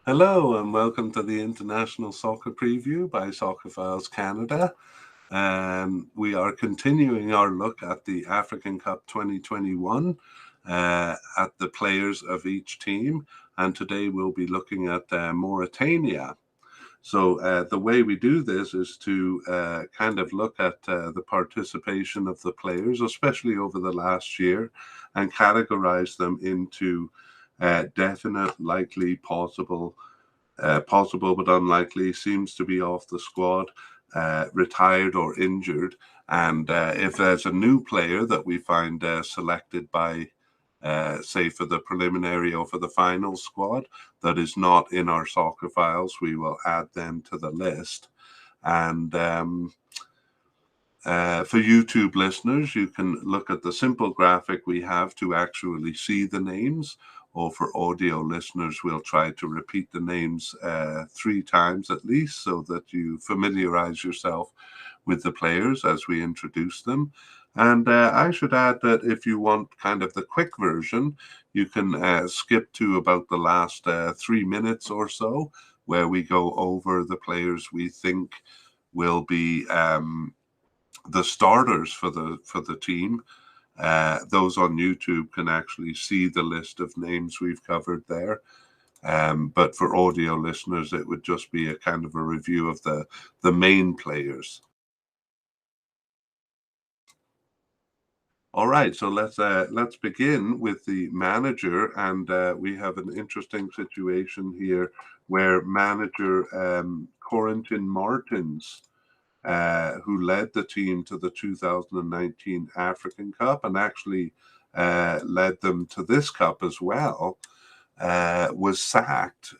Hello and welcome to the International Soccer Preview by Soccer Files Canada. We are continuing our look at the African Cup 2021 at the players of each team, and today we'll be looking at Mauritania. So the way we do this is to kind of look at the participation of the players, especially over the last year, and categorize them into definite, likely, possible but unlikely, seems to be off the squad, retired or injured. And if there's a new player that we find selected by, say, for the preliminary or for the final squad that is not in our soccer files, we will add them to the list. And for YouTube listeners, you can look at the simple graphic we have to actually see the names, or for audio listeners, we'll try to repeat the names 3 times at least so that you familiarize yourself with the players as we introduce them. And I should add that if you want kind of the quick version, you can skip to about the last 3 minutes or so, where we go over the players we think will be the starters for the team. Those on YouTube can actually see the list of names we've covered there. But for audio listeners, it would just be a kind of a review of the main players. All right, so let's begin with the manager, and we have an interesting situation here where manager Corentin Martins, who led the team to the 2019 African Cup and actually led them to this cup as well, was sacked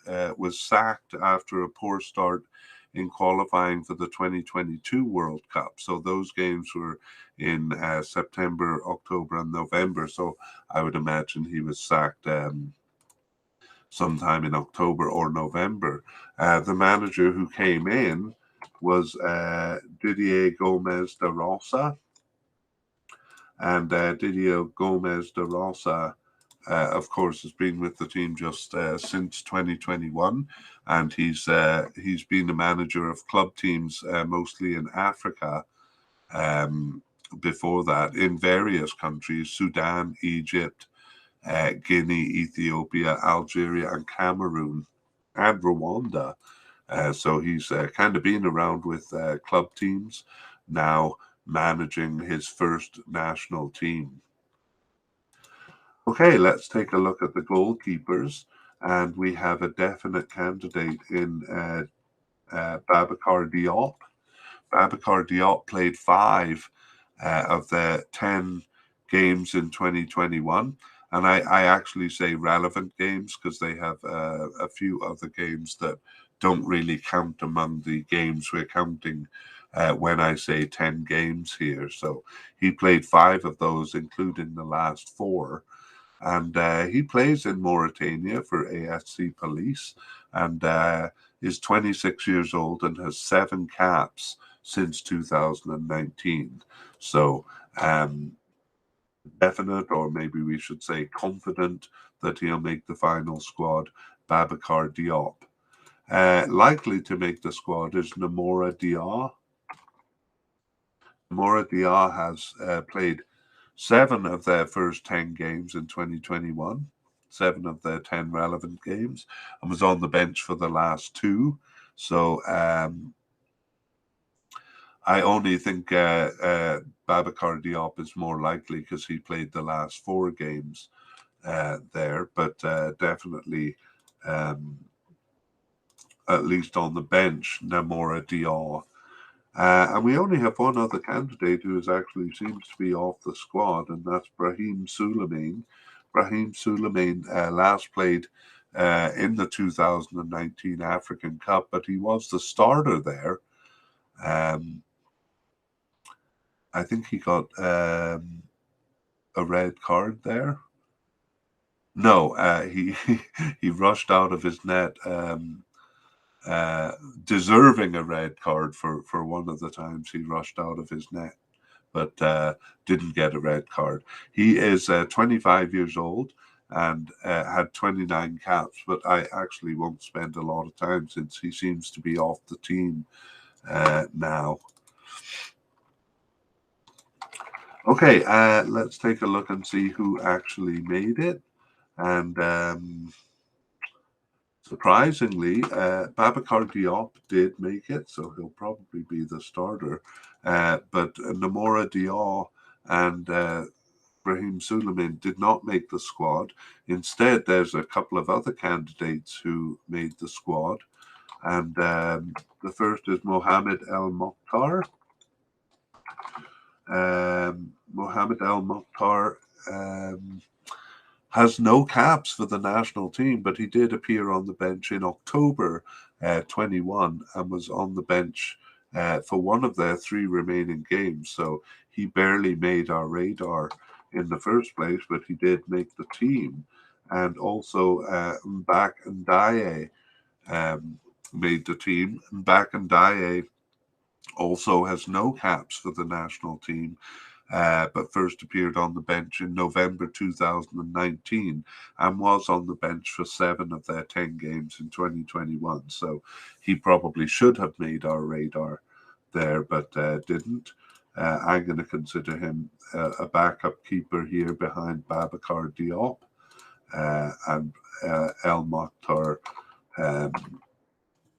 after a poor start in qualifying for the 2022 World Cup. So those games were in September, October, and November. So I would imagine he was sacked sometime in October or November. The manager who came in was Didier Gomez da Rosa. And Didier Gomez da Rosa, of course, has been with the team just since 2021. And he's been the manager of club teams mostly in Africa before that, in various countries: Sudan, Egypt, Guinea, Ethiopia, Algeria, and Cameroon, and Rwanda. So he's kind of been around with club teams, now managing his first national team. Okay, let's take a look at the goalkeepers. And we have a definite candidate in Babakar Diop. Babakar Diop played 5 of the 10 games in 2021. And I actually say relevant games because they have a few other games that don't really count among the games we're counting when I say 10 games here. So he played 5 of those, including the last 4. And he plays in Mauritania for ASC Police, and is 26 years old and has 7 caps since 2019. So definite, or maybe we should say confident, that he'll make the final squad, Babakar Diop. Likely to make the squad is Namora Dia. Namora Dia has played 7 of their first 10 games in 2021, 7 of their 10 relevant games, and was on the bench for the last 2. So I only think Babakar Diop is more likely because he played the last 4 games there, but definitely at least on the bench, Namora Dia. And we only have one other candidate who actually seems to be off the squad, and that's Brahim Suleiman. Brahim Suleiman last played in the 2019 African Cup, but he was the starter there. I think he got a red card there. No, he rushed out of his net, deserving a red card for one of the times he rushed out of his net, but didn't get a red card. He is 25 years old, and had 29 caps, but I actually won't spend a lot of time since he seems to be off the team now. Okay, let's take a look and see who actually made it. And surprisingly, Abubakar Diop did make it, so he'll probably be the starter. But Namora Diop and Brahim Suleiman did not make the squad. Instead, there's a couple of other candidates who made the squad. And the first is Mohammed Al-Mokhtar. Mohammed Al-Mokhtar has no caps for the national team, but he did appear on the bench in October 21 and was on the bench for one of their 3 remaining games. So he barely made our radar in the first place, but he did make the team. And also Mbak Ndaye made the team. Mbak Ndaye also has no caps for the national team, but first appeared on the bench in November 2019 and was on the bench for 7 of their 10 games in 2021. So he probably should have made our radar there, but didn't. I'm going to consider him a backup keeper here behind Abubakar Diop and El-Mokhtar,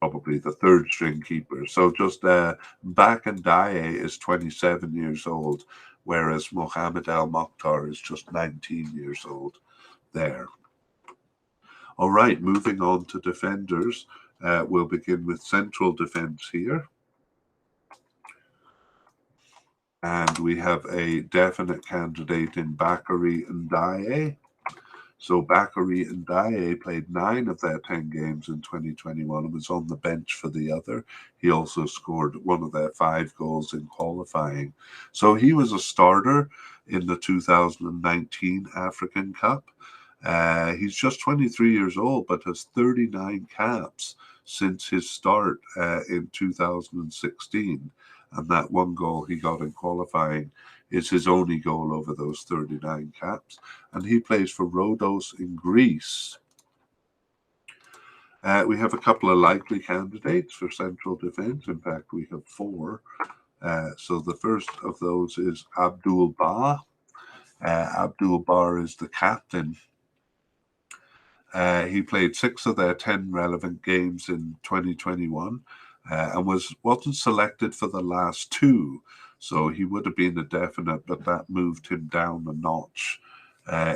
probably the 3rd string keeper. So just Mbak Ndaye is 27 years old, whereas Mohammed Al-Mokhtar is just 19 years old there. All right, moving on to defenders. We'll begin with central defense here. And we have a definite candidate in Bakary Ndiaye. So Bakary Ndiaye played 9 of their 10 games in 2021 and was on the bench for the other. He also scored one of their 5 goals in qualifying. So he was a starter in the 2019 African Cup. He's just 23 years old, but has 39 caps since his start in 2016. And that 1 goal he got in qualifying is his only goal over those 39 caps. And he plays for Rhodos in Greece. We have a couple of likely candidates for central defense. In fact, we have 4. So the first of those is Abdul. Abdul is the captain. He played 6 of their 10 relevant games in 2021 and wasn't selected for the last 2. So he would have been a definite, but that moved him down a notch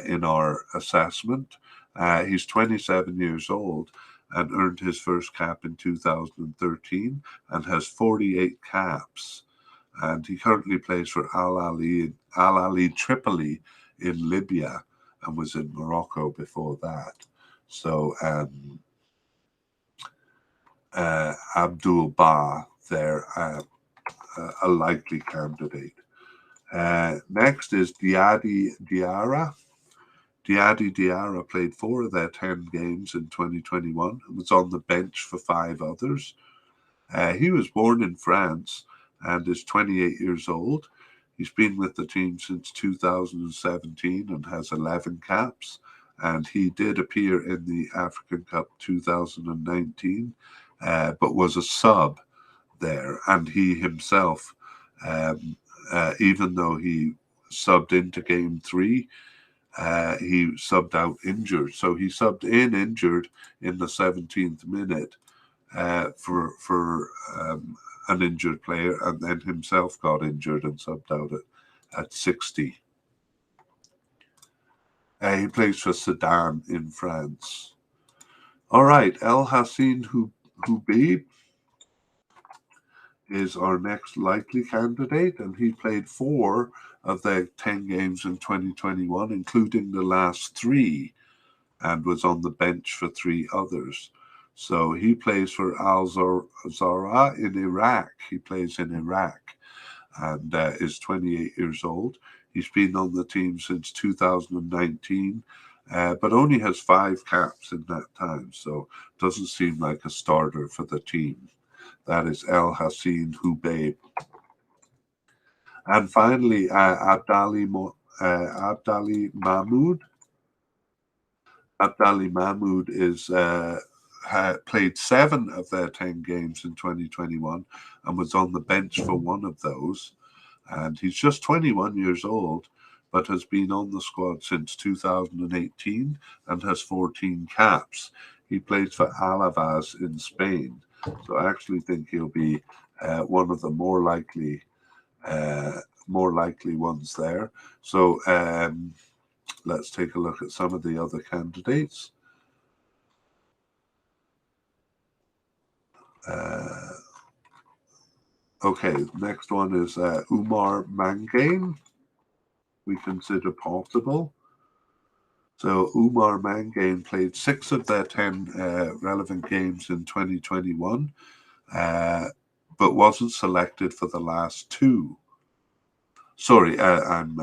in our assessment. He's 27 years old and earned his first cap in 2013 and has 48 caps. And he currently plays for Al Ahly Tripoli in Libya and was in Morocco before that. So Abdul there, a likely candidate. Next is Diadi Diarra. Diadi Diarra played 4 of their 10 games in 2021 and was on the bench for 5 others. He was born in France and is 28 years old. He's been with the team since 2017 and has 11 caps. And he did appear in the African Cup 2019, but was a sub there. And he himself, even though he subbed into game 3, he subbed out injured. So he subbed in injured in the 17th minute for an injured player, and then himself got injured and subbed out at 60. He plays for Sedan in France. All right, El Hassin Houbib is our next likely candidate, and he played 4 of their 10 games in 2021, including the last 3, and was on the bench for 3 others. So he plays for Al Zahra in Iraq. He plays in Iraq and is 28 years old. He's been on the team since 2019, but only has 5 caps in that time, so doesn't seem like a starter for the team. That is El Hassin Houbib. And finally, Abdali Mahmood. Abdali Mahmood played 7 of their 10 games in 2021 and was on the bench for one of those. And he's just 21 years old, but has been on the squad since 2018 and has 14 caps. He plays for Alavaz in Spain. So I actually think he'll be one of the more likely ones there. So let's take a look at some of the other candidates. Okay, next one is Umar Mangane. We consider possible. So Umar Mangane played 6 of their 10 relevant games in 2021, but wasn't selected for the last 2. Sorry, I'm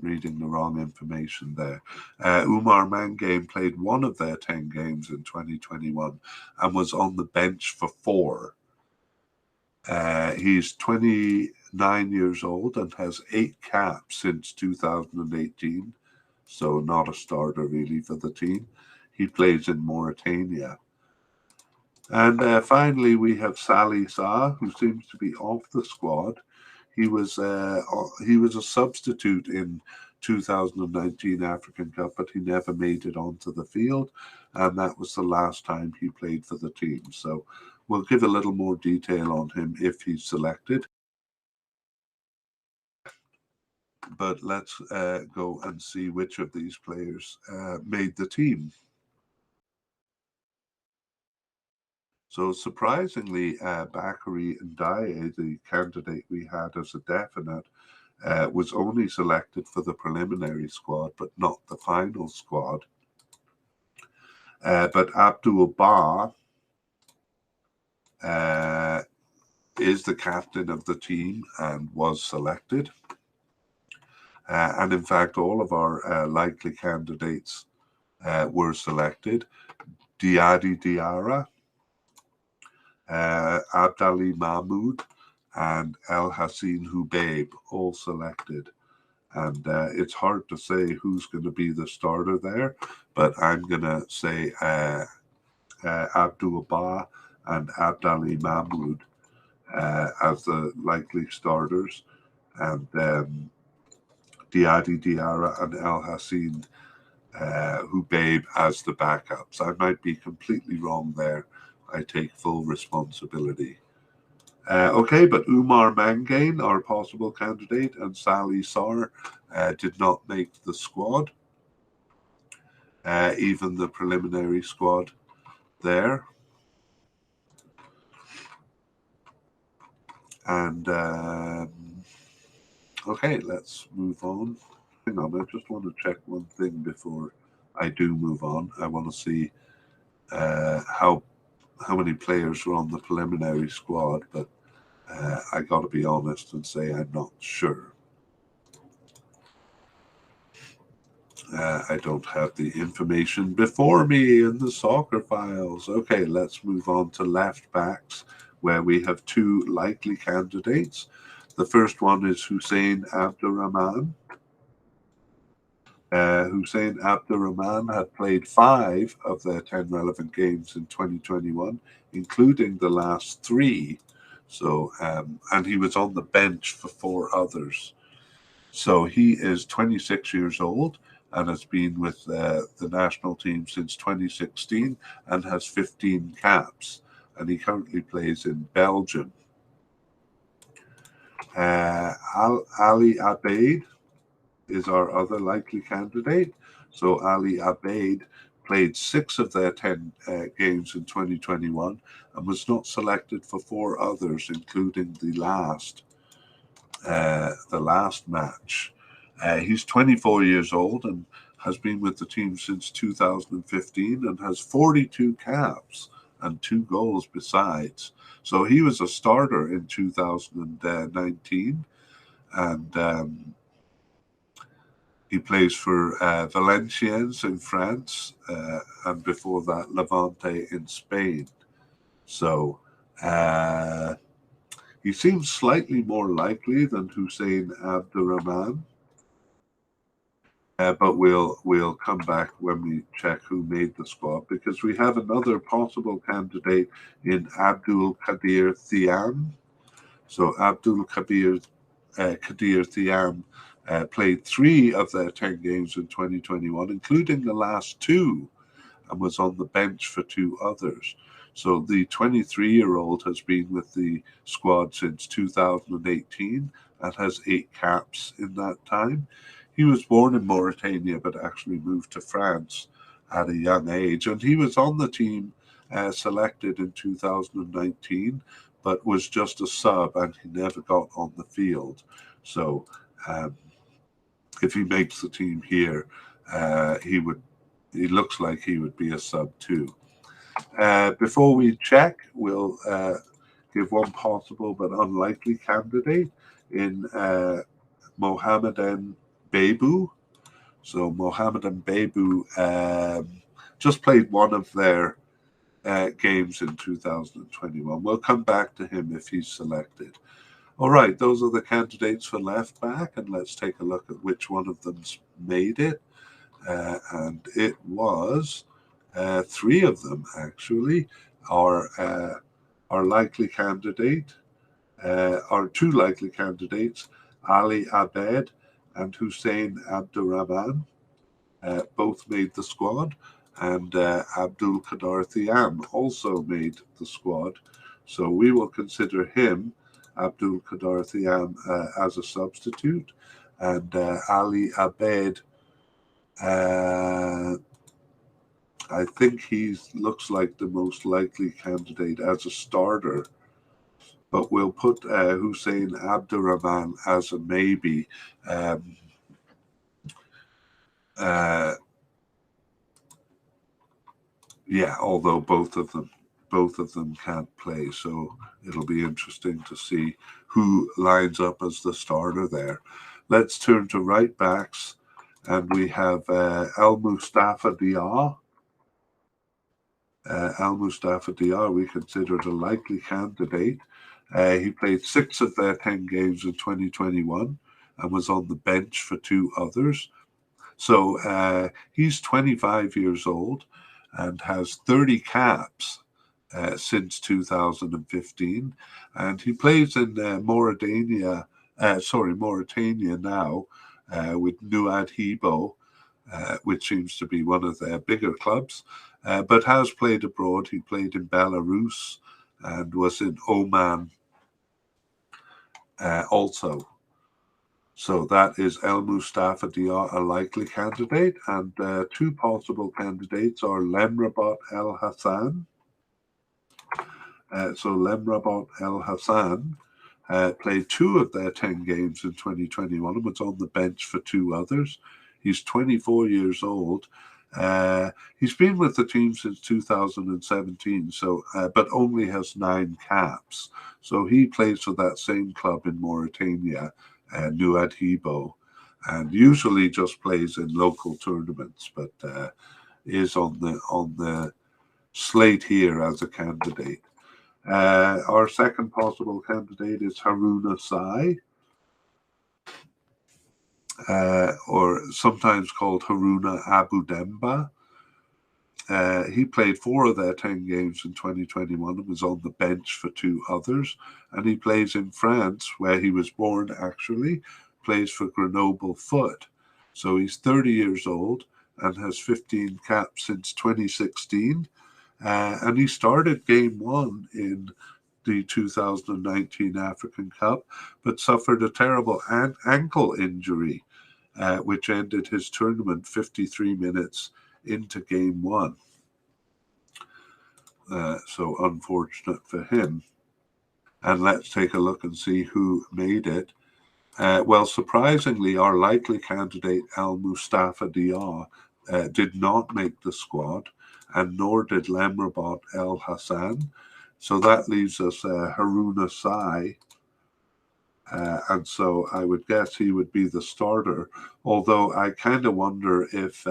reading the wrong information there. Umar Mangane played 1 of their 10 games in 2021 and was on the bench for 4. He's 29 years old and has 8 caps since 2018, so not a starter really for the team. He plays in Mauritania. And finally, we have Salih Sa, who seems to be off the squad. He was a substitute in 2019 African Cup, but he never made it onto the field, and that was the last time he played for the team. So we'll give a little more detail on him if he's selected. But let's go and see which of these players made the team. So surprisingly, Bakary Ndiaye, the candidate we had as a definite, was only selected for the preliminary squad, but not the final squad. But Abdul is the captain of the team and was selected. And in fact, all of our likely candidates were selected. Diadi Diarra, Abdali Mahmood, and El Hassin Hubaib, all selected. And it's hard to say who's going to be the starter there, but I'm going to say Abdul Ba and Abdali Mahmood as the likely starters, and Diadi Diarra and El Hassin Hubaib as the backups. I might be completely wrong there. I take full responsibility. Okay, but Umar Mangane, our possible candidate, and Salih Sar did not make the squad, even the preliminary squad there. And okay, let's move on. Hang on, I just want to check one thing before I do move on. I want to see how many players were on the preliminary squad, but I got to be honest and say I'm not sure. I don't have the information before me in the soccer files. Okay, let's move on to left backs, where we have 2 likely candidates. The first one is Hussein Abdurrahman. Hussein Abdurrahman had played 5 of their 10 relevant games in 2021, including the last 3. So, and he was on the bench for 4 others. So he is 26 years old and has been with the national team since 2016 and has 15 caps. And he currently plays in Belgium. Ali Abbade is our other likely candidate. So Ali Abbade played 6 of their 10 games in 2021 and was not selected for 4 others, including the last match. He's 24 years old and has been with the team since 2015 and has 42 caps and 2 goals besides. So he was a starter in 2019, and he plays for Valenciennes in France, and before that, Levante in Spain. So he seems slightly more likely than Hussein Abdurrahman. but we'll come back when we check who made the squad, because we have another possible candidate in Abdul Qadir Thieum. So Abdul Qadir Thieum played 3 of their 10 games in 2021, including the last 2, and was on the bench for 2 others. So the 23-year-old has been with the squad since 2018 and has 8 caps in that time. He was born in Mauritania, but actually moved to France at a young age. And he was on the team selected in 2019, but was just a sub, and he never got on the field. So if he makes the team here, he looks like he would be a sub too. Before we check, we'll give one possible but unlikely candidate in Mohammed Al-Mokhtar. So Mohammed Al-Mokhtar just played 1 of their games in 2021. We'll come back to him if he's selected. All right, those are the candidates for left back, and let's take a look at which one of them's made it. And it was 3 of them actually are likely candidate, are 2 likely candidates, Ali Abbade and Hussein Abdurrahman, both made the squad, and Abdul Qadir Thieum also made the squad. So we will consider him, Abdul Qadir Thieum, as a substitute, and Ali Abbade, I think he looks like the most likely candidate as a starter, but we'll put Hussein Abdurrahman as a maybe. Yeah, although both of them can't play, so it'll be interesting to see who lines up as the starter there. Let's turn to right backs, and we have Al-Mustafa Diar. Al-Mustafa Diar we considered a likely candidate. He played 6 of their 10 games in 2021 and was on the bench for 2 others. So he's 25 years old and has 30 caps since 2015. And he plays in Mauritania now with Nouad Hebo, which seems to be one of their bigger clubs, but has played abroad. He played in Belarus and was in Oman also. So that is Al-Mustafa Diar, a likely candidate, and 2 possible candidates are Lemrabat El Hassan. So Lemrabat El Hassan played 2 of their 10 games in 2021 and was on the bench for 2 others. He's 24 years old. He's been with the team since 2017, so but only has 9 caps. So he plays for that same club in Mauritania, Nouad Hebo, and usually just plays in local tournaments, but is on the slate here as a candidate. Our second possible candidate is Haruna or sometimes called Haruna Abu Dhemba. He played 4 of their 10 games in 2021 and was on the bench for 2 others. And he plays in France, where he was born actually, plays for Grenoble Foot. So he's 30 years old and has 15 caps since 2016. And he started game 1 in the 2019 African Cup, but suffered a terrible ankle injury, which ended his tournament 53 minutes into game 1. So unfortunate for him. And let's take a look and see who made it. Well, surprisingly, our likely candidate, Al-Mustafa Diar, did not make the squad, and nor did Lemrabat El Hassan. So that leaves us Haruna Sai. And so I would guess he would be the starter, although I kind of wonder if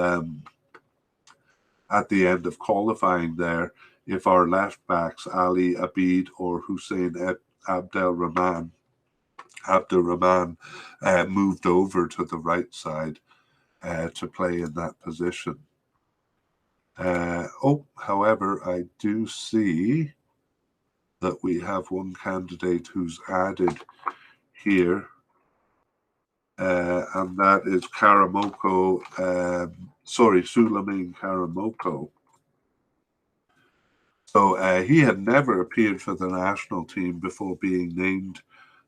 at the end of qualifying there, if our left backs, Ali Abbade or Hussein Abdurrahman, moved over to the right side. to play in that position. However, I do see that we have one candidate who's added here, and that is Suleiman Karamoko. So he had never appeared for the national team before being named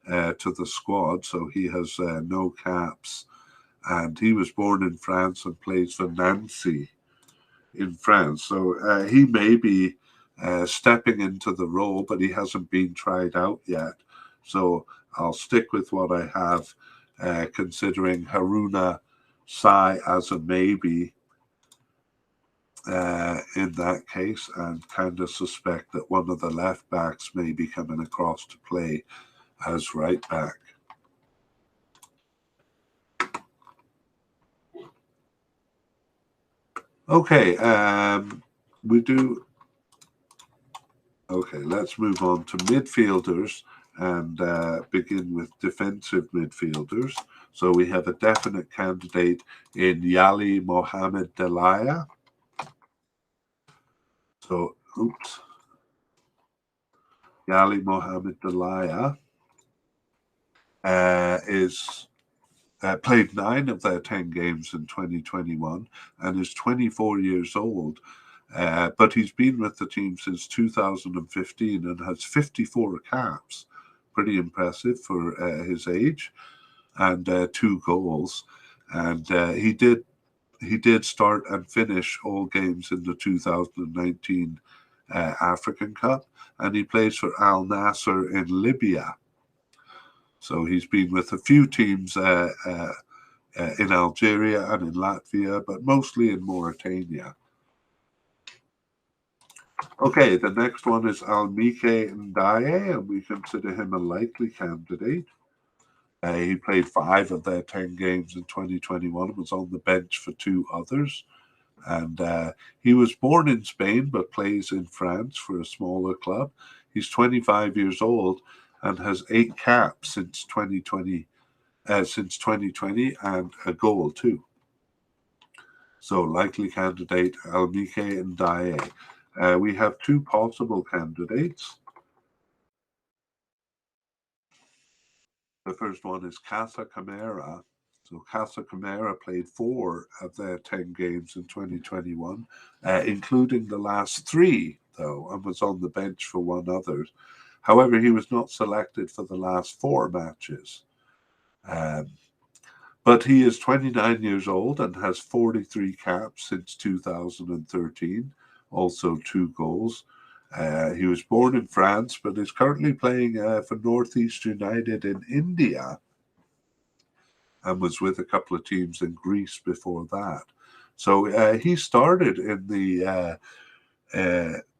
to the squad, so he has no caps. And he was born in France and plays for Nancy in France. So he may be stepping into the role, but he hasn't been tried out yet. So I'll stick with what I have, considering Haruna Sai as a maybe in that case, and kind of suspect that one of the left backs may be coming across to play as right back. Okay, let's move on to midfielders and begin with defensive midfielders. So we have a definite candidate in Yali Mohammed Delaya. So, Yali Mohammed Delaya is played 9 of their 10 games in 2021 and is 24 years old. But he's been with the team since 2015 and has 54 caps. Pretty impressive for his age, and 2 goals. And he did start and finish all games in the 2019 African Cup, and he plays for Al Nasser in Libya. So he's been with a few teams in Algeria and in Latvia, but mostly in Mauritania. Okay, the next one is Almike Ndaye, and we consider him a likely candidate. He played 5 of their 10 games in 2021 and was on the bench for 2 others. And he was born in Spain but plays in France for a smaller club. He's 25 years old and has 8 caps since 2020, and a goal too. So likely candidate Almike Ndaye. We have 2 possible candidates. The first one is Casa Kumara. So Casa Kumara played 4 of their 10 games in 2021, including the last 3, though, and was on the bench for 1 other. However, he was not selected for the last 4 matches. But he is 29 years old and has 43 caps since 2013, also 2 goals. He was born in France, but is currently playing for Northeast United in India, and was with a couple of teams in Greece before that. So he started in the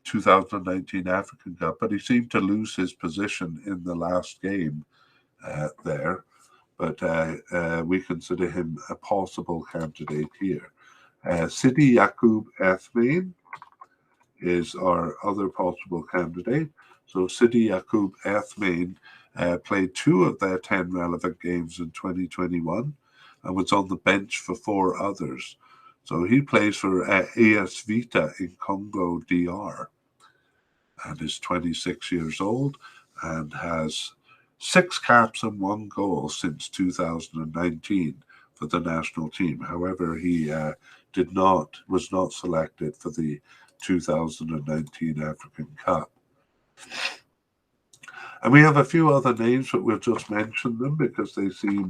2019 African Cup, but he seemed to lose his position in the last game there. But we consider him a possible candidate here. Sidi Yacoub Ethmain is our other possible candidate. So Sidi Yacoub Ethmain played 2 of their 10 relevant games in 2021 and was on the bench for 4 others. So he plays for AS Vita in Congo DR and is 26 years old and has 6 caps and 1 goal since 2019 for the national team. However, he was not selected for the 2019 African Cup. And we have a few other names, but we'll just mention them because they seem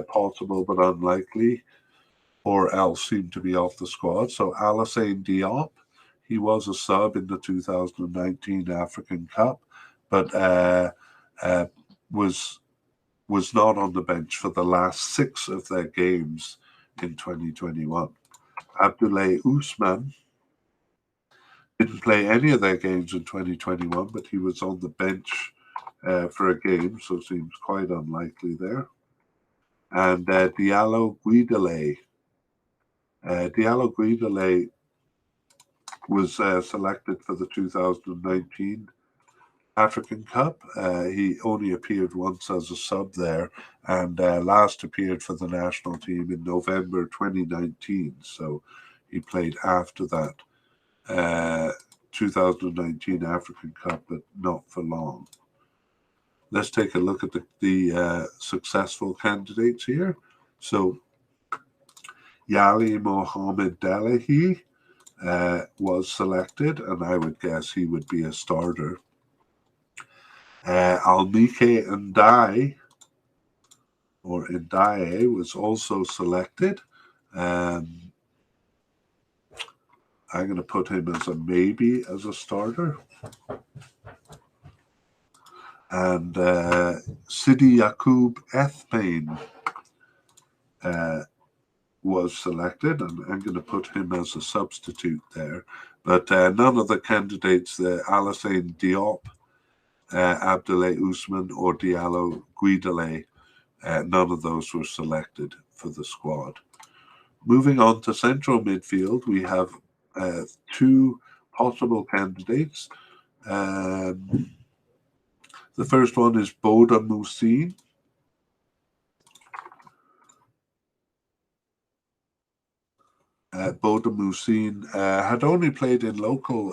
possible but unlikely, or else seem to be off the squad. So Alisayn Diop, he was a sub in the 2019 African Cup, but was not on the bench for the last 6 of their games in 2021. Abdullah Usman didn't play any of their games in 2021, but he was on the bench for a game, so seems quite unlikely there. And Diallo Guidale. Diallo Guidale was selected for the 2019 African Cup. He only appeared once as a sub there, and last appeared for the national team in November 2019. So he played after that 2019 African Cup, but not for long. Let's take a look at the successful candidates here. So Yali Mohammed Dalahi was selected, and I would guess he would be a starter. Almike Ndai, or Ndaye, was also selected. I'm going to put him as a maybe as a starter. And Sidi Yaqub Ethbane was selected, and I'm going to put him as a substitute there. But none of the candidates, the Alisayn Diop, Abdullah Usman, or Diallo Guidale, none of those were selected for the squad. Moving on to central midfield, we have two possible candidates. The first one is Boda Musin. Boda Musin had only played in local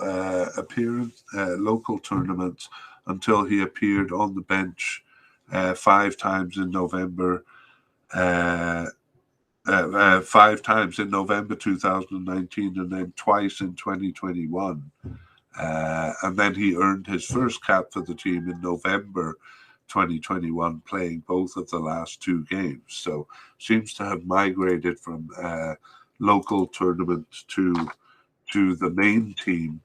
local tournaments until he appeared on the bench 5 times in November. 5 times in November 2019, and then twice in 2021. And then he earned his first cap for the team in November 2021, playing both of the last 2 games. So seems to have migrated from local tournament to the main team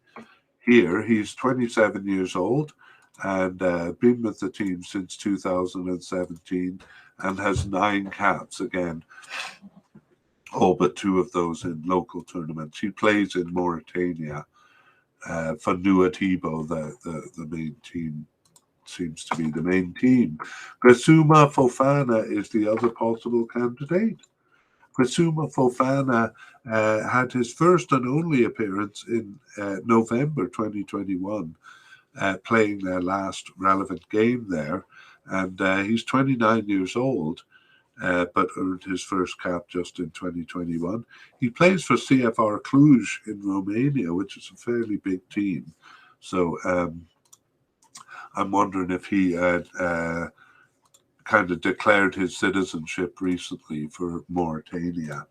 here. He's 27 years old and been with the team since 2017 and has 9 caps again, all but 2 of those in local tournaments. He plays in Mauritania for Nuatibo, the main team. Seems to be the main team. Presuma Fofana is the other possible candidate. Presuma Fofana had his first and only appearance in November 2021, playing their last relevant game there. And he's 29 years old, but earned his first cap just in 2021. He plays for CFR Cluj in Romania, which is a fairly big team. So I'm wondering if he had kind of declared his citizenship recently for Mauritania.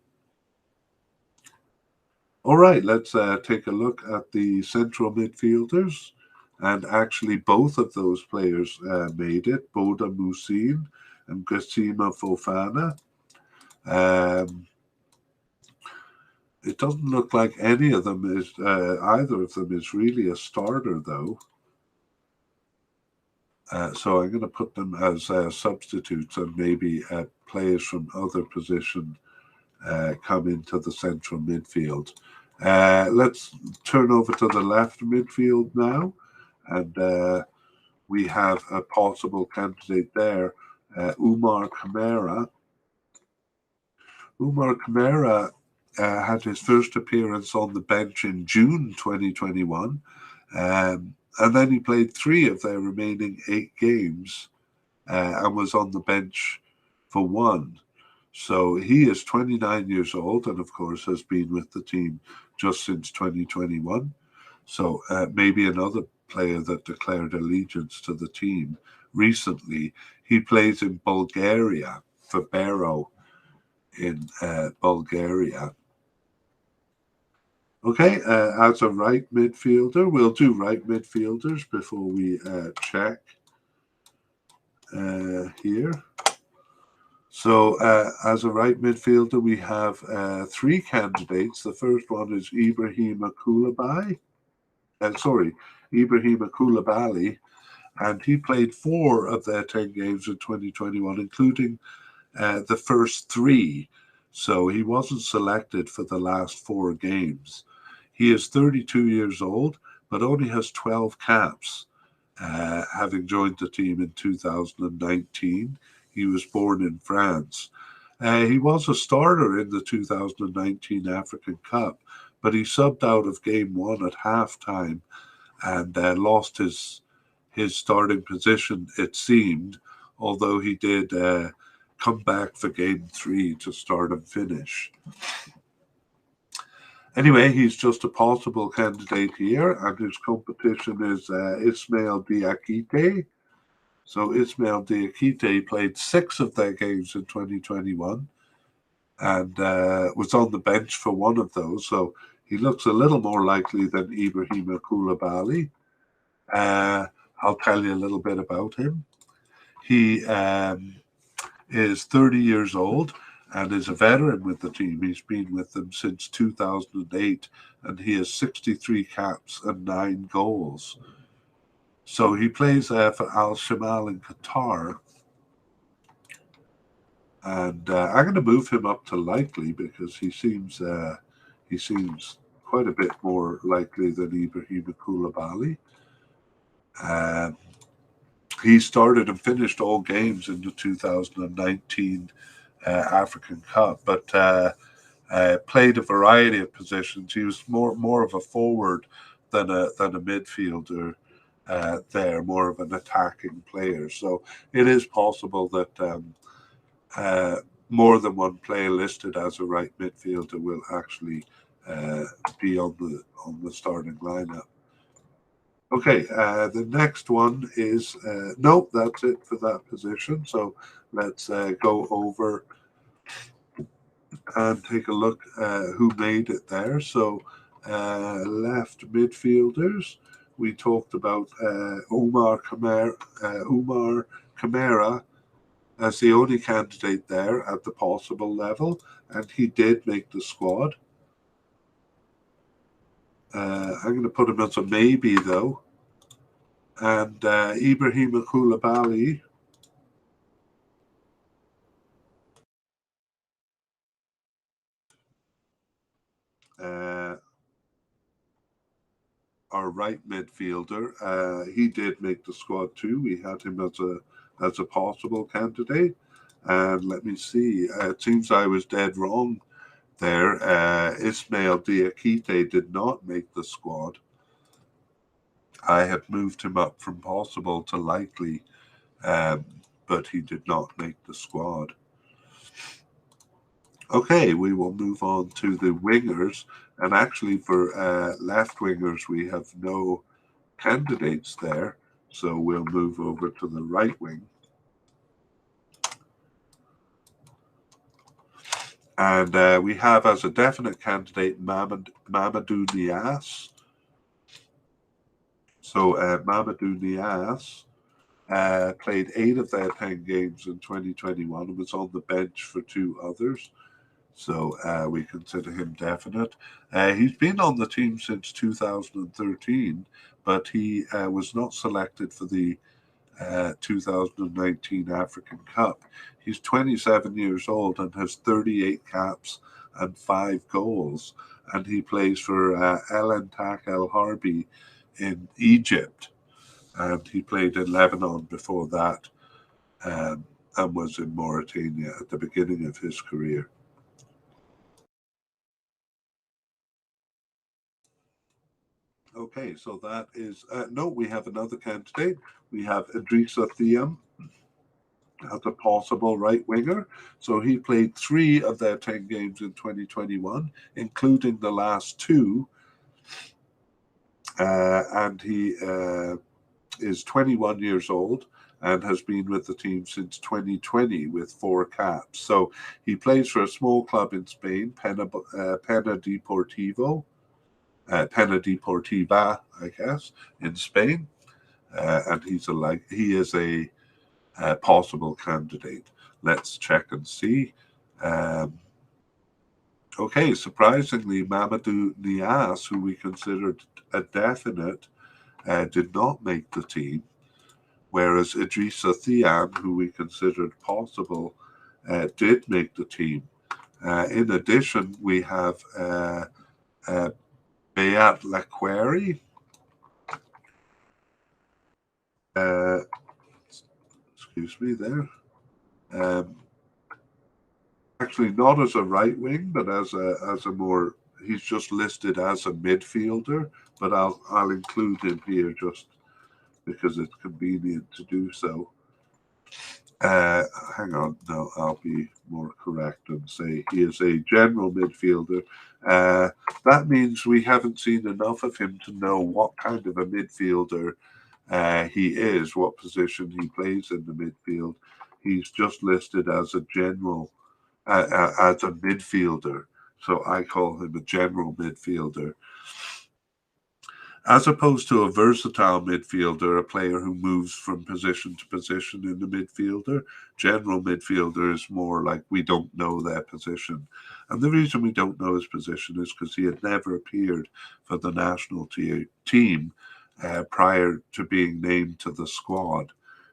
All right, let's take a look at the central midfielders. And actually, both of those players made it, Boda Musin and Presuma Fofana. It doesn't look like any of them is, either of them is really a starter, though. So I'm going to put them as substitutes, and maybe players from other positions come into the central midfield. Let's turn over to the left midfield now, and we have a possible candidate there, Umar Kumara. Umar Kumara had his first appearance on the bench in June 2021. And then he played 3 of their remaining 8 games and was on the bench for 1. So he is 29 years old and, of course, has been with the team just since 2021. So maybe another player that declared allegiance to the team recently. He plays in Bulgaria for Bero in Bulgaria. Okay, as a right midfielder, we'll do right midfielders before we check here. So as a right midfielder, we have 3 candidates. The first one is Ibrahim Koulibaly, and he played 4 of their 10 games in 2021, including the first 3. So he wasn't selected for the last 4 games. He is 32 years old, but only has 12 caps, having joined the team in 2019. He was born in France. He was a starter in the 2019 African Cup, but he subbed out of game 1 at halftime and lost his his starting position, it seemed, although he did come back for game 3 to start and finish. Anyway, he's just a possible candidate here, and his competition is Ismail Biakhiti. So Ismail Biakhiti played 6 of their games in 2021 and was on the bench for one of those. So he looks a little more likely than Ibrahim Koulibaly. I'll tell you a little bit about him. He is 30 years old and is a veteran with the team. He's been with them since 2008, and he has 63 caps and 9 goals. So he plays for Al Shamal in Qatar. And I'm going to move him up to likely because he seems quite a bit more likely than Ibrahim Koulibaly. He started and finished all games in the 2019 African Cup, but played a variety of positions. He was more of a forward than a midfielder. There, more of an attacking player. So it is possible that more than one player listed as a right midfielder will actually be on the starting lineup. Okay, the next one is nope, that's it for that position. So let's go over and take a look who made it there. So left midfielders, we talked about Umar Kumara as the only candidate there at the possible level, and he did make the squad. I'm going to put him as a maybe, though. And Ibrahim Koulibaly our right midfielder, he did make the squad too. We had him as a possible candidate. And let me see. It seems I was dead wrong there. Ismail Biakhiti did not make the squad. I had moved him up from possible to likely, but he did not make the squad. Okay, we will move on to the wingers. And actually for left wingers, we have no candidates there. So we'll move over to the right wing. And we have as a definite candidate Mamadou Niasse. So Mamadou Niasse played 8 of their 10 games in 2021 and was on the bench for 2 others. So we consider him definite. He's been on the team since 2013, but he was not selected for the 2019 African Cup. He's 27 years old and has 38 caps and 5 goals. And he plays for El Entak El Harbi in Egypt. And he played in Lebanon before that and was in Mauritania at the beginning of his career. Okay, so that is no. We have another candidate. We have Andreessa Thieum as a possible right winger. So he played 3 of their 10 games in 2021, including the last 2. And he is 21 years old and has been with the team since 2020 with 4 caps. So he plays for a small club in Spain, Pena Deportiva, I guess, in Spain, and he is a possible candidate. Let's check and see. Okay, surprisingly, Mamadou Niasse, who we considered a definite, did not make the team, whereas Andreessa Thieum, who we considered possible, did make the team. In addition, we have Beat Laqueri. Excuse me there. Actually, not as a right wing, but as a more. He's just listed as a midfielder, but I'll include him here just because it's convenient to do so. Hang on, no, I'll be more correct and say he is a general midfielder. That means we haven't seen enough of him to know what kind of a midfielder he is, what position he plays in the midfield. He's just listed as a general, as a midfielder. So I call him a general midfielder. As opposed to a versatile midfielder, a player who moves from position to position in the midfielder, general midfielder is more like we don't know their position. And the reason we don't know his position is because he had never appeared for the national team prior to being named to the squad.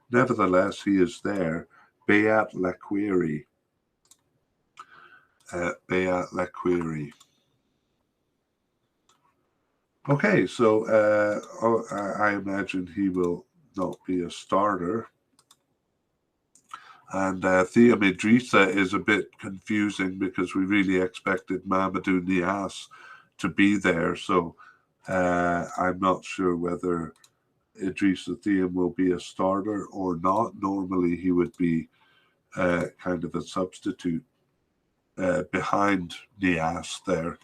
Nevertheless, he is there. Bayat Laquiri. Bayat Laquiri. Okay, so I imagine he will not be a starter. And Thieum Idrissa is a bit confusing because we really expected Mamadou Niasse to be there. So I'm not sure whether Idrissa Thieum will be a starter or not. Normally he would be kind of a substitute behind Niasse there.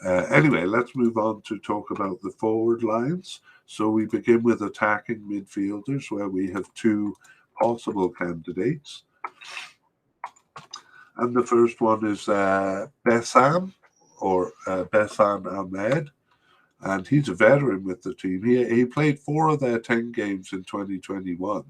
Anyway, let's move on to talk about the forward lines. So we begin with attacking midfielders, where we have two possible candidates. And the first one is Bessam, or Bessam Ahmed. And he's a veteran with the team. He played 4 of their 10 games in 2021.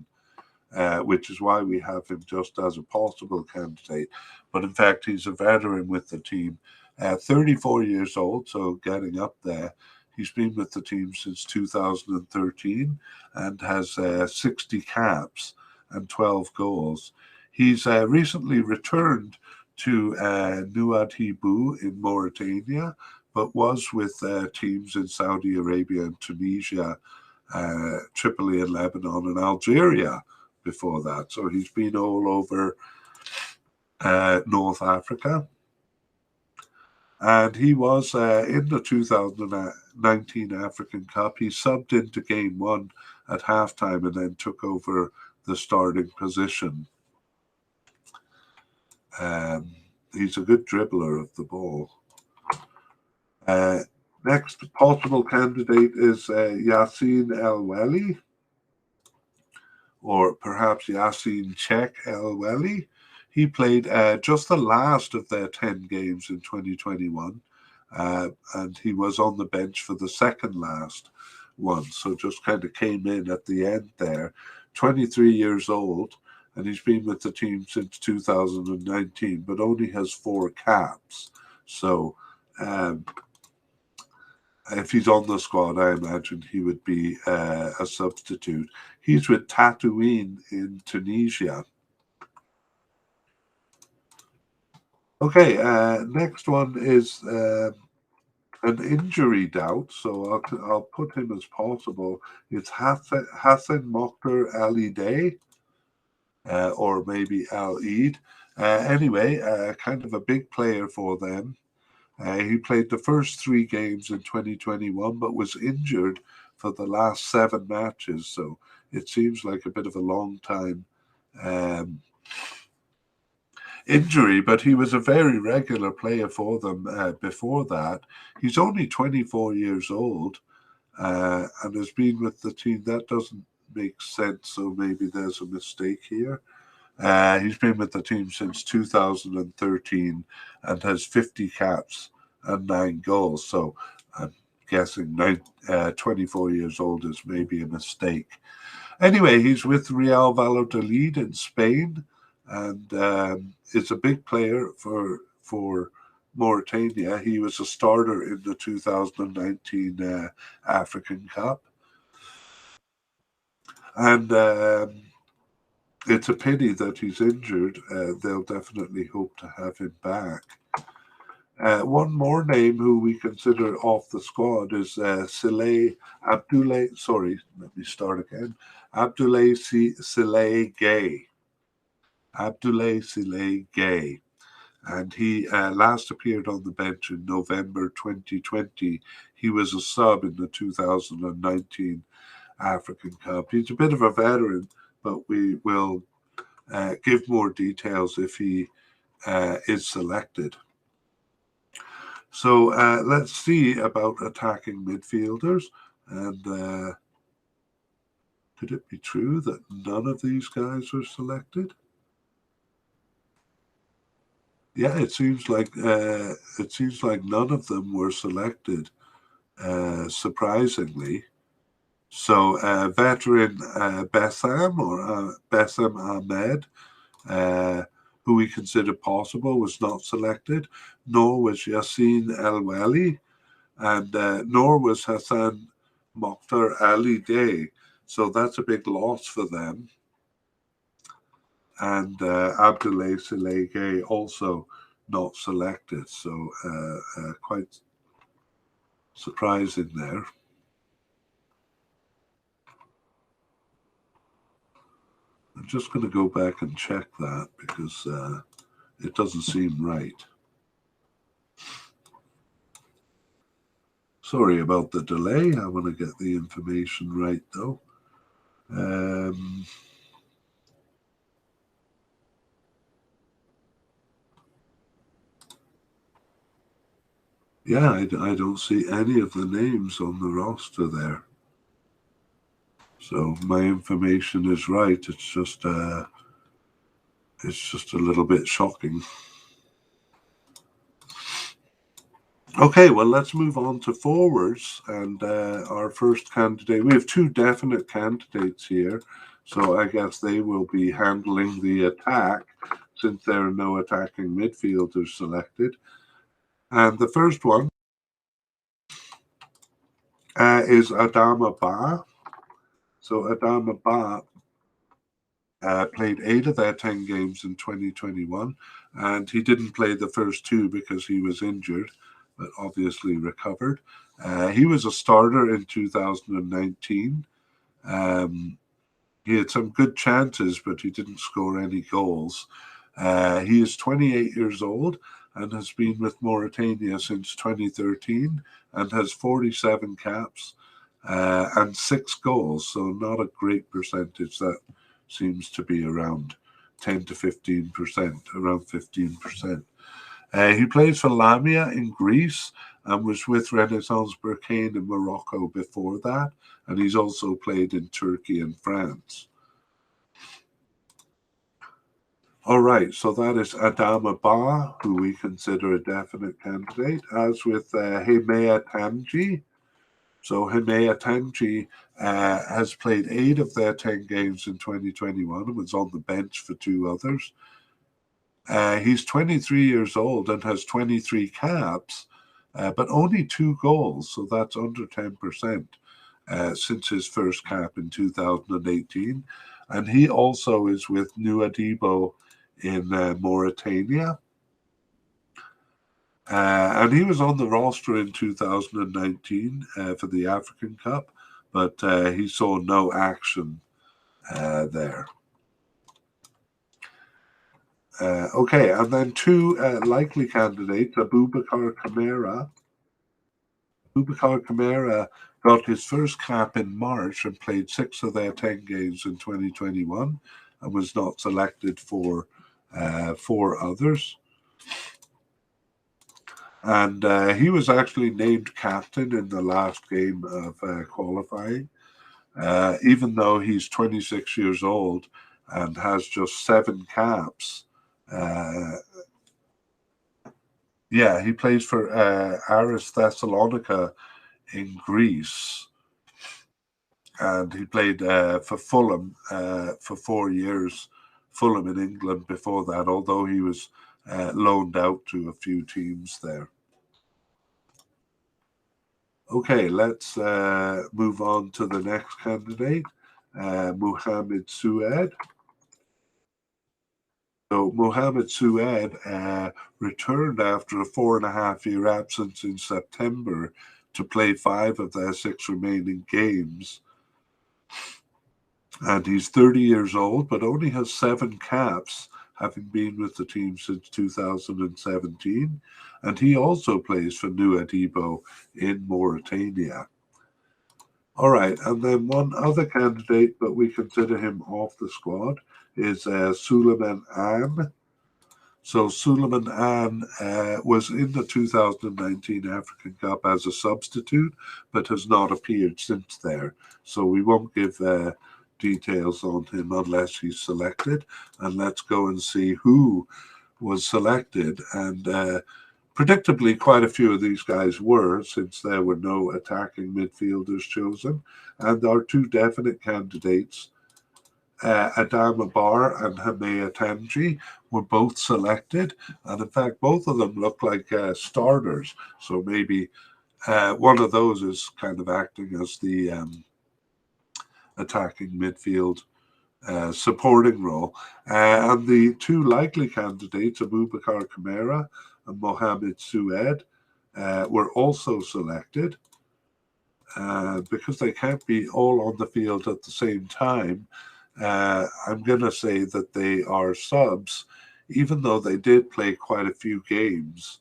Which is why we have him just as a possible candidate. But in fact, he's a veteran with the team. 34 years old, so getting up there. He's been with the team since 2013 and has 60 caps and 12 goals. He's recently returned to Nouadhibou in Mauritania, but was with teams in Saudi Arabia and Tunisia, Tripoli and Lebanon and Algeria before that. So he's been all over North Africa. And he was in the 2019 African Cup. He subbed into game 1 at halftime and then took over the starting position. He's a good dribbler of the ball. Next possible candidate is Yassine El Weli, or perhaps Yassine Chek El Weli. He played just the last of their 10 games in 2021, and he was on the bench for the second last one, so just kind of came in at the end there. 23 years old, and he's been with the team since 2019, but only has 4 caps. So if he's on the squad, I imagine he would be a substitute. He's with Tatouine in Tunisia. Okay, next one is an injury doubt, so I'll put him as possible. It's Hassan Mokhtar Ali Day, or maybe Al Eid. Anyway, kind of a big player for them. He played the first 3 games in 2021, but was injured for the last 7 matches. So it seems like a bit of a long time injury, but he was a very regular player for them before that. He's only 24 years old and has been with the team. That doesn't make sense, so maybe there's a mistake here. He's been with the team since 2013 and has 50 caps and 9 goals. So I'm guessing 24 years old is maybe a mistake. Anyway, he's with Real Valladolid in Spain, and is a big player for Mauritania. He was a starter in the 2019 African Cup. And it's a pity that he's injured. They'll definitely hope to have him back. One more name who we consider off the squad is Abdulai. Sorry, let me start again. Abdulai Silay Gay. Abdulai Silay Gay. And he last appeared on the bench in November 2020. He was a sub in the 2019 African Cup. He's a bit of a veteran, but we will give more details if he is selected. So let's see about attacking midfielders. And could it be true that none of these guys were selected? Yeah, it seems like none of them were selected, surprisingly. So veteran Bessam or Bessam Ahmed, who we consider possible, was not selected. Nor was Yassine El Wali, and nor was Hassan Mokhtar Ali Day. So that's a big loss for them. And Abdullah Saleh also not selected. So quite surprising there. I'm just going to go back and check that because it doesn't seem right. Sorry about the delay. I want to get the information right, though. Yeah, I don't see any of the names on the roster there. So my information is right. It's just a little bit shocking. Okay, well, let's move on to forwards. And our first candidate, we have two definite candidates here. So I guess they will be handling the attack since there are no attacking midfielders selected. And the first one is Adama Ba. So Adama Ba played 8 of their 10 games in 2021, and he didn't play the first 2 because he was injured, but obviously recovered. He was a starter in 2019. He had some good chances, but he didn't score any goals. He is 28 years old and has been with Mauritania since 2013 and has 47 caps and 6 goals, so not a great percentage. That seems to be around 10 to 15%, around 15%. He plays for Lamia in Greece and was with Renaissance Berkane in Morocco before that, and he's also played in Turkey and France. All right, so that is Adama Ba, who we consider a definite candidate, as with Himaya Tanji. So Himaya Tanji has played 8 of their 10 games in 2021 and was on the bench for 2 others. He's 23 years old and has 23 caps, but only 2 goals, so that's under 10% since his first cap in 2018. And he also is with Nouadhibou in Mauritania. And he was on the roster in 2019 for the African Cup, but he saw no action there. Okay, and then 2 likely candidates, Abubakar Kumara. Abubakar Kumara got his first cap in March and played 6 of their 10 games in 2021 and was not selected for 4 others. And he was actually named captain in the last game of qualifying, even though he's 26 years old and has just 7 caps. Yeah, he plays for Aris Thessalonica in Greece. And he played for Fulham for 4 years, Fulham in England before that, although he was loaned out to a few teams there. Okay, let's move on to the next candidate, Mohammed Suhad. So Mohammed Suhad returned after a 4.5-year absence in September to play 5 of their 6 remaining games. And he's 30 years old, but only has 7 caps, having been with the team since 2017. And he also plays for Nouadhibou in Mauritania. All right, and then one other candidate, but we consider him off the squad, is Suleiman. So Suleiman was in the 2019 African Cup as a substitute, but has not appeared since there. So we won't give details on him unless he's selected. And let's go and see who was selected. And predictably, quite a few of these guys were, since there were no attacking midfielders chosen. And our two definite candidates, Adama Bar and Hamea Tanji, were both selected. And in fact, both of them look like starters. So maybe one of those is kind of acting as the attacking midfield supporting role. And the two likely candidates, Abubakar Kumara and Mohammed Suhad, were also selected. Because they can't be all on the field at the same time, I'm going to say that they are subs, even though they did play quite a few games.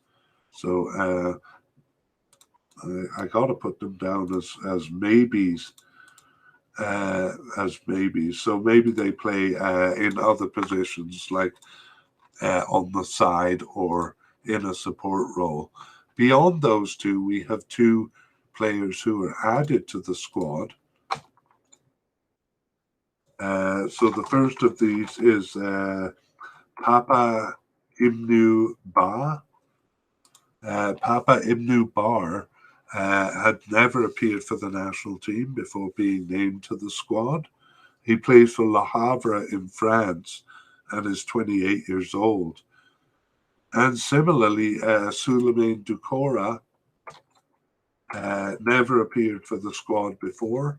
So I got to put them down as maybes. So maybe they play in other positions, like on the side or in a support role. Beyond those two, we have two players who are added to the squad. So the first of these is Papa Ibnu Ba. Papa Ibnu Bar had never appeared for the national team before being named to the squad. He plays for Le Havre in France and is 28 years old. And similarly, Souleymane Doucouré never appeared for the squad before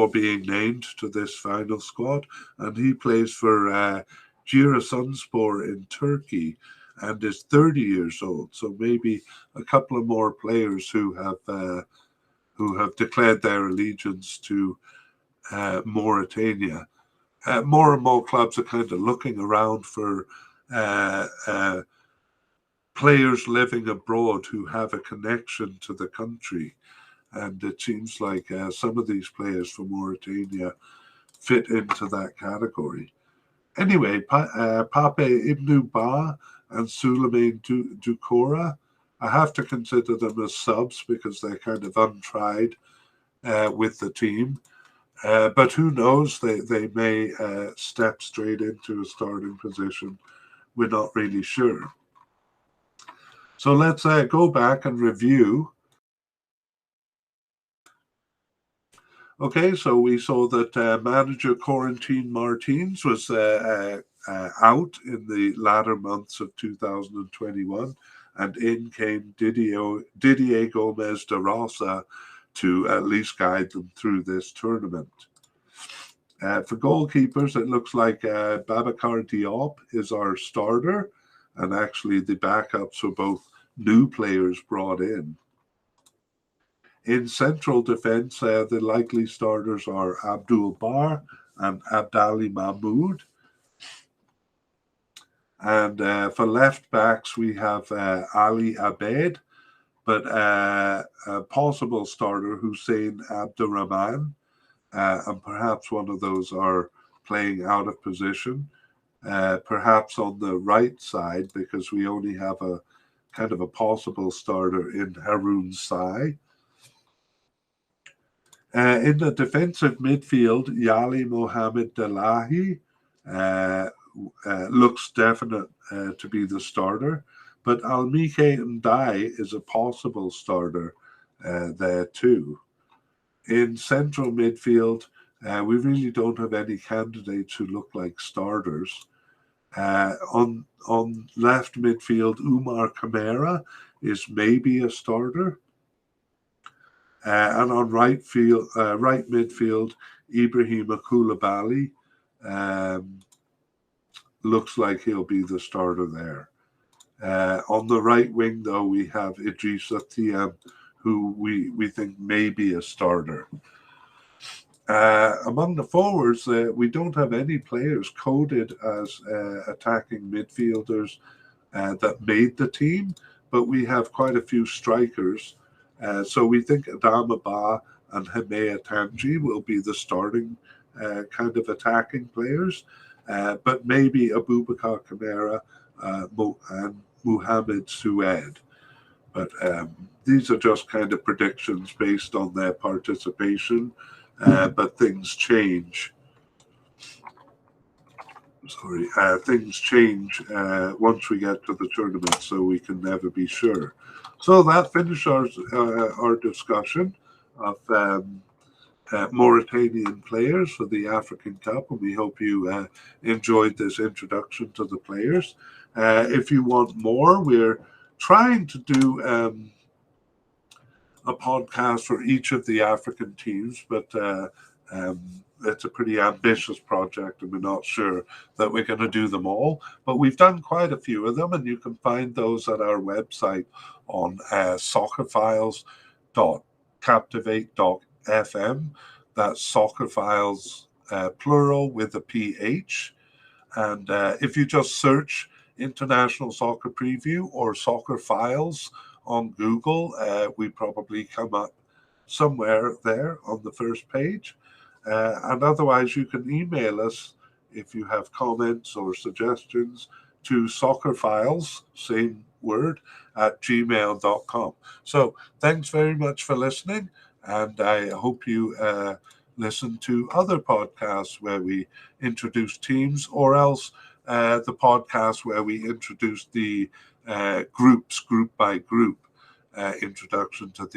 being named to this final squad. And he plays for Giresunspor in Turkey and is 30 years old. So maybe a couple of more players who have declared their allegiance to Mauritania. More and more clubs are kind of looking around for players living abroad who have a connection to the country. And it seems like some of these players from Mauritania fit into that category. Anyway, Pape Ibnu Ba and Souleymane Doucouré, I have to consider them as subs because they're kind of untried with the team. But who knows? They may step straight into a starting position. We're not really sure. So let's go back and review. Okay, so we saw that manager Corentin Martins was out in the latter months of 2021, and in came Didier Gomez da Rosa to at least guide them through this tournament. For goalkeepers, it looks like Babakar Diop is our starter, and actually the backups were both new players brought in. In central defence, the likely starters are Abdul Bar and Abdali Mahmood. And for left backs, we have Ali Abbade, but a possible starter, Hussein Abdurrahman, and perhaps one of those are playing out of position, perhaps on the right side, because we only have a kind of a possible starter in Harun Sai. In the defensive midfield, Yali Mohammed Delahi looks definite to be the starter, but Almike Ndai is a possible starter there too. In central midfield, we really don't have any candidates who look like starters. On left midfield, Umar Kamara is maybe a starter. And on right midfield, Ibrahim Koulibaly looks like he'll be the starter there. On the right wing, though, we have Andreessa Thieum, who we think may be a starter. Among the forwards, we don't have any players coded as attacking midfielders that made the team, but we have quite a few strikers. So we think Adama Ba and Hemea Tanji will be the starting kind of attacking players, but maybe Abubakar Kumara and Mohammed Suhad. But these are just kind of predictions based on their participation, but things change. Things change once we get to the tournament, so we can never be sure. So that finishes our discussion of Mauritanian players for the African Cup, and we hope you enjoyed this introduction to the players. If you want more, we're trying to do a podcast for each of the African teams, but it's a pretty ambitious project, and we're not sure that we're going to do them all. But we've done quite a few of them, and you can find those at our website on soccerfiles.captivate.fm. That's soccerfiles plural with a PH. And if you just search International Soccer Preview or Soccer Files on Google, we probably come up somewhere there on the first page. And otherwise, you can email us if you have comments or suggestions to soccerfiles, same word, at gmail.com. So thanks very much for listening, and I hope you listen to other podcasts where we introduce teams, or else the podcast where we introduce the groups, group by group, introduction to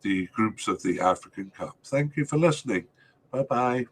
the groups of the African Cup. Thank you for listening. Bye-bye.